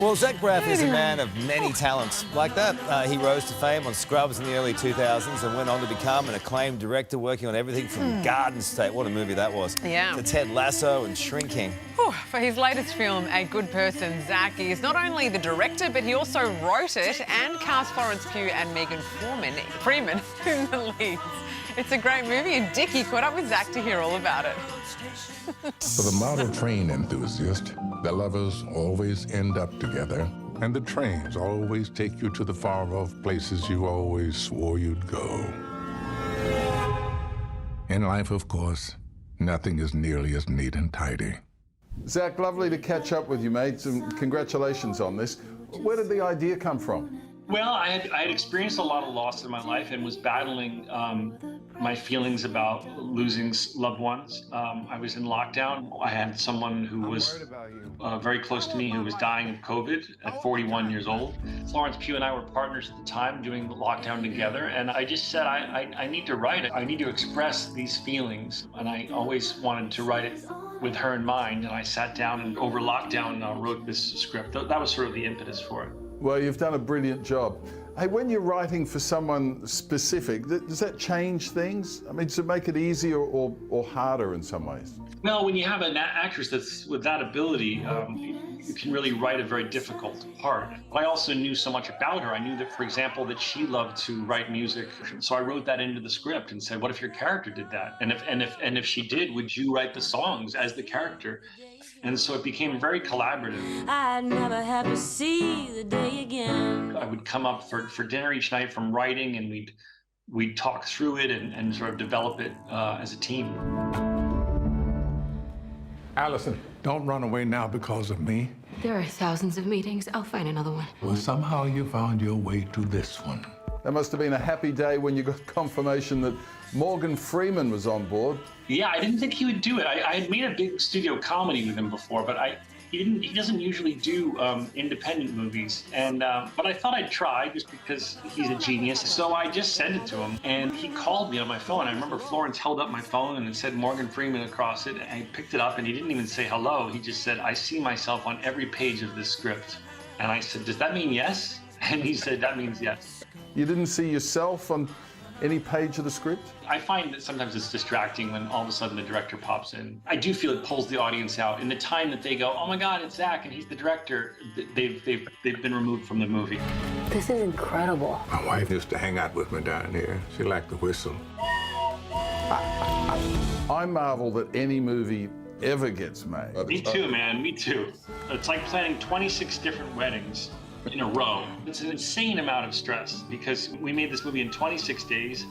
Well, Zach Braff is a man of many talents. Like that, he rose to fame on Scrubs in the early 2000s and went on to become an acclaimed director working on everything from Garden State, what a movie that was, to Ted Lasso and Shrinking. For his latest film, A Good Person, Zach is not only the director, but he also wrote it and cast Florence Pugh and Megan Freeman in the leads. It's a great movie, and Dickie caught up with Zach to hear all about it. For the model train enthusiast, the lovers always end up together, and the trains always take you to the far-off places you always swore you'd go. In life, of course, nothing is nearly as neat and tidy. Zach, lovely to catch up with you, mate, and congratulations on this. Where did the idea come from? Well, I had experienced a lot of loss in my life and was battling my feelings about losing loved ones. I was in lockdown. I had someone who was very close to me who was dying of COVID at 41 years old. Florence Pugh and I were partners at the time doing the lockdown together, and I just said, I need to write it. I need to express these feelings, and I always wanted to write it with her in mind, and I sat down and over lockdown wrote this script. That was sort of the impetus for it. Well, you've done a brilliant job. Hey, when you're writing for someone specific, does that change things? I mean, does it make it easier or harder in some ways? Well, when you have an actress that's with that ability, you can really write a very difficult part. But I also knew so much about her. I knew that, for example, that she loved to write music. So I wrote that into the script and said, what if your character did that? And if she did, would you write the songs as the character? And so it became very collaborative. I'd never have to see the day again. I would come up for dinner each night from writing, and we'd talk through it and sort of develop it as a team. Allison, don't run away now because of me. There are thousands of meetings. I'll find another one. Well, somehow you found your way to this one. That must have been a happy day when you got confirmation that Morgan Freeman was on board. Yeah, I didn't think he would do it. I had made a big studio comedy with him before, but he doesn't usually do independent movies. And but I thought I'd try just because he's a genius. So I just sent it to him, and he called me on my phone. I remember Florence held up my phone and it said Morgan Freeman across it, and I picked it up, and he didn't even say hello. He just said, I see myself on every page of this script. And I said, does that mean yes? And he said, that means yes. You didn't see yourself on any page of the script? I find that sometimes it's distracting when all of a sudden the director pops in. I do feel it pulls the audience out. In the time that they go, oh my God, it's Zach and he's the director, they've been removed from the movie. This is incredible. My wife used to hang out with me down here. She liked the whistle. I marvel that any movie ever gets made. Me too, man, me too. It's like planning 26 different weddings in a row. It's an insane amount of stress because we made this movie in 26 days.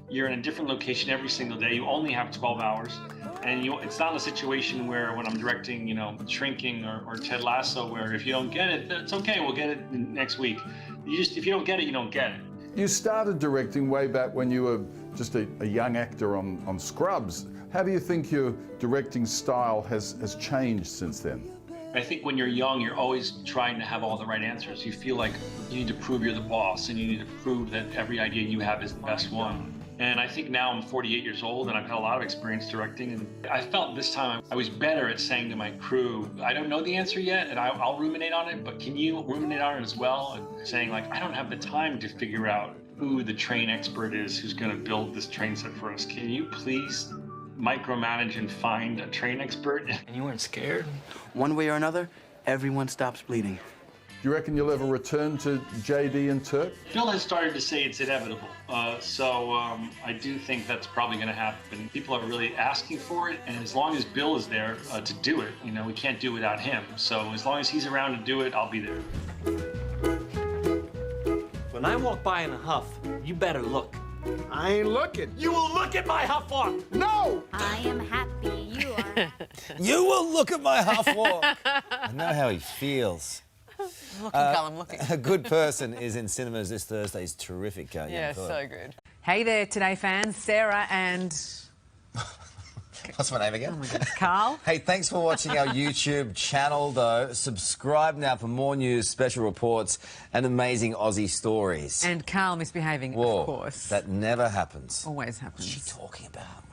You're in a different location every single day. You only have 12 hours. And it's not a situation where when I'm directing, Shrinking or Ted Lasso, where if you don't get it, it's okay, we'll get it next week. If you don't get it, you don't get it. You started directing way back when you were just a young actor on Scrubs. How do you think your directing style has changed since then? I think when you're young, you're always trying to have all the right answers. You feel like you need to prove you're the boss, and you need to prove that every idea you have is the best one. And I think now I'm 48 years old, and I've had a lot of experience directing, and I felt this time I was better at saying to my crew, I don't know the answer yet, and I'll ruminate on it, but can you ruminate on it as well? And saying, like, I don't have the time to figure out who the train expert is who's going to build this train set for us. Can you please micromanage and find a train expert? And you weren't scared? One way or another, everyone stops bleeding. Do you reckon you'll ever return to JD and Turk? Bill has started to say it's inevitable, so I do think that's probably going to happen. People are really asking for it, and as long as Bill is there to do it, we can't do it without him. So as long as he's around to do it, I'll be there. When I walk by in a huff, you better look. I ain't looking. You will look at my huff walk. No! I am happy you are. You will look at my half walk. I know how he feels. Looking, Carl, I'm looking. A Good Person is in cinemas this Thursday. It's terrific. Yeah, so good. Hey there, Today fans. Sarah and... What's my name again? Oh my God, Carl. Hey, thanks for watching our YouTube channel, though. Subscribe now for more news, special reports, and amazing Aussie stories. And Carl misbehaving, Whoa, of course. that never happens. Always happens. What's she talking about?